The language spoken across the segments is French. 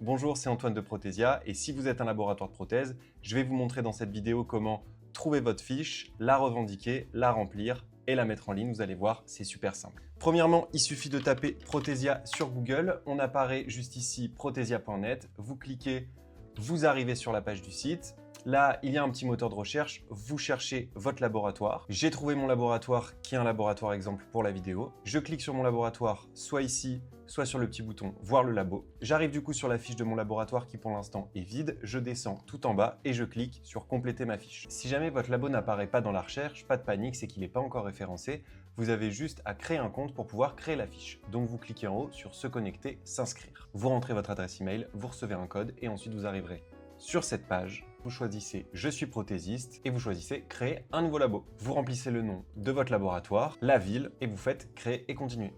Bonjour, c'est Antoine de Protesia et si vous êtes un laboratoire de prothèse, je vais vous montrer dans cette vidéo comment trouver votre fiche, la revendiquer, la remplir et la mettre en ligne. Vous allez voir, c'est super simple. Premièrement, il suffit de taper Protesia sur Google. On apparaît juste ici, protesia.net. Vous cliquez, vous arrivez sur la page du site. Là, il y a un petit moteur de recherche, vous cherchez votre laboratoire. J'ai trouvé mon laboratoire qui est un laboratoire exemple pour la vidéo. Je clique sur mon laboratoire, soit ici, soit sur le petit bouton « Voir le labo ». J'arrive du coup sur la fiche de mon laboratoire qui pour l'instant est vide. Je descends tout en bas et je clique sur « Compléter ma fiche ». Si jamais votre labo n'apparaît pas dans la recherche, pas de panique, c'est qu'il n'est pas encore référencé. Vous avez juste à créer un compte pour pouvoir créer la fiche. Donc vous cliquez en haut sur « Se connecter, s'inscrire ». Vous rentrez votre adresse email, vous recevez un code et ensuite vous arriverez sur cette page. Vous choisissez « Je suis prothésiste » et vous choisissez « Créer un nouveau labo ». Vous remplissez le nom de votre laboratoire, la ville et vous faites « Créer et continuer ».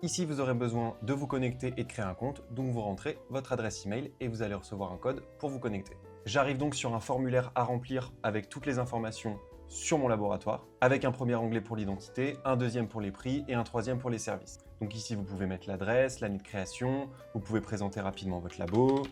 Ici, vous aurez besoin de vous connecter et de créer un compte, donc vous rentrez votre adresse email et vous allez recevoir un code pour vous connecter. J'arrive donc sur un formulaire à remplir avec toutes les informations sur mon laboratoire, avec un premier onglet pour l'identité, un deuxième pour les prix et un troisième pour les services. Donc ici, vous pouvez mettre l'adresse, l'année de création, vous pouvez présenter rapidement votre labo.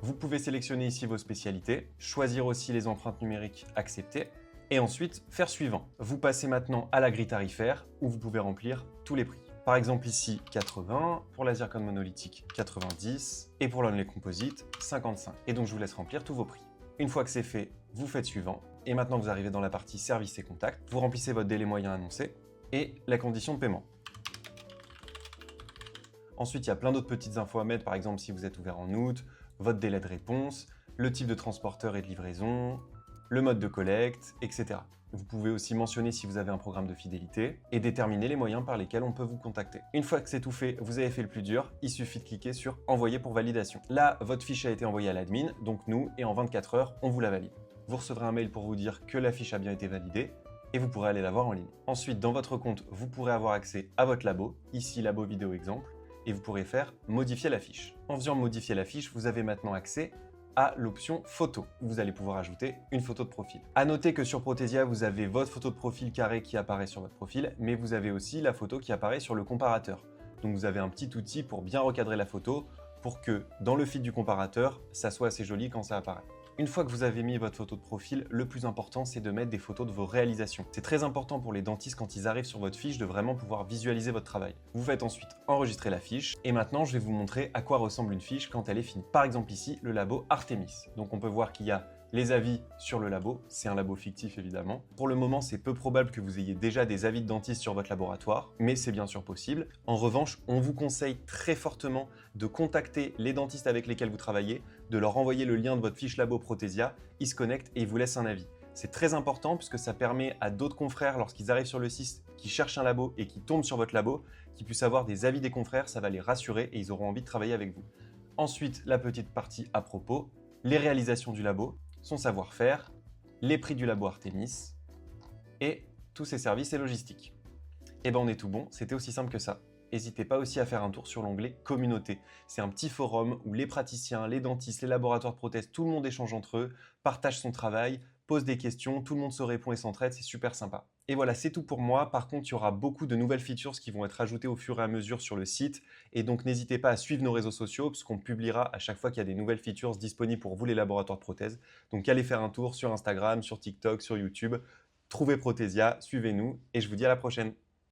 Vous pouvez sélectionner ici vos spécialités, choisir aussi les empreintes numériques acceptées et ensuite faire suivant. Vous passez maintenant à la grille tarifaire où vous pouvez remplir tous les prix. Par exemple ici 80, pour la zircone monolithique 90 et pour l'onlay composite 55. Et donc je vous laisse remplir tous vos prix. Une fois que c'est fait, vous faites suivant et maintenant vous arrivez dans la partie services et contacts. Vous remplissez votre délai moyen annoncé et la condition de paiement. Ensuite, il y a plein d'autres petites infos à mettre, par exemple si vous êtes ouvert en août, votre délai de réponse, le type de transporteur et de livraison, le mode de collecte, etc. Vous pouvez aussi mentionner si vous avez un programme de fidélité et déterminer les moyens par lesquels on peut vous contacter. Une fois que c'est tout fait, vous avez fait le plus dur, il suffit de cliquer sur « Envoyer pour validation ». Là, votre fiche a été envoyée à l'admin, donc nous, et en 24 heures, on vous la valide. Vous recevrez un mail pour vous dire que la fiche a bien été validée et vous pourrez aller la voir en ligne. Ensuite, dans votre compte, vous pourrez avoir accès à votre labo, ici labo vidéo exemple, et vous pourrez faire « Modifier la fiche ». En faisant « Modifier la fiche », vous avez maintenant accès à l'option « Photo ». Vous allez pouvoir ajouter une photo de profil. À noter que sur Protesia, vous avez votre photo de profil carré qui apparaît sur votre profil, mais vous avez aussi la photo qui apparaît sur le comparateur. Donc vous avez un petit outil pour bien recadrer la photo, pour que dans le fil du comparateur, ça soit assez joli quand ça apparaît. Une fois que vous avez mis votre photo de profil, le plus important, c'est de mettre des photos de vos réalisations. C'est très important pour les dentistes quand ils arrivent sur votre fiche de vraiment pouvoir visualiser votre travail. Vous faites ensuite enregistrer la fiche et maintenant, je vais vous montrer à quoi ressemble une fiche quand elle est finie. Par exemple ici, le labo Artemis. Donc on peut voir qu'il y a les avis sur le labo, c'est un labo fictif évidemment. Pour le moment, c'est peu probable que vous ayez déjà des avis de dentistes sur votre laboratoire, mais c'est bien sûr possible. En revanche, on vous conseille très fortement de contacter les dentistes avec lesquels vous travaillez, de leur envoyer le lien de votre fiche labo Protesia, ils se connectent et ils vous laissent un avis. C'est très important puisque ça permet à d'autres confrères, lorsqu'ils arrivent sur le site, qui cherchent un labo et qui tombent sur votre labo, qu'ils puissent avoir des avis des confrères, ça va les rassurer et ils auront envie de travailler avec vous. Ensuite, la petite partie à propos, les réalisations du labo, son savoir-faire, les prix du labo Artemis et tous ses services et logistiques. Et ben on est tout bon, c'était aussi simple que ça. N'hésitez pas aussi à faire un tour sur l'onglet Communauté. C'est un petit forum où les praticiens, les dentistes, les laboratoires de prothèses, tout le monde échange entre eux, partage son travail, pose des questions, tout le monde se répond et s'entraide, c'est super sympa. Et voilà, c'est tout pour moi. Par contre, il y aura beaucoup de nouvelles features qui vont être ajoutées au fur et à mesure sur le site. Et donc, n'hésitez pas à suivre nos réseaux sociaux parce qu'on publiera à chaque fois qu'il y a des nouvelles features disponibles pour vous, les laboratoires de prothèses. Donc, allez faire un tour sur Instagram, sur TikTok, sur YouTube. Trouvez Protesia, suivez-nous et je vous dis à la prochaine.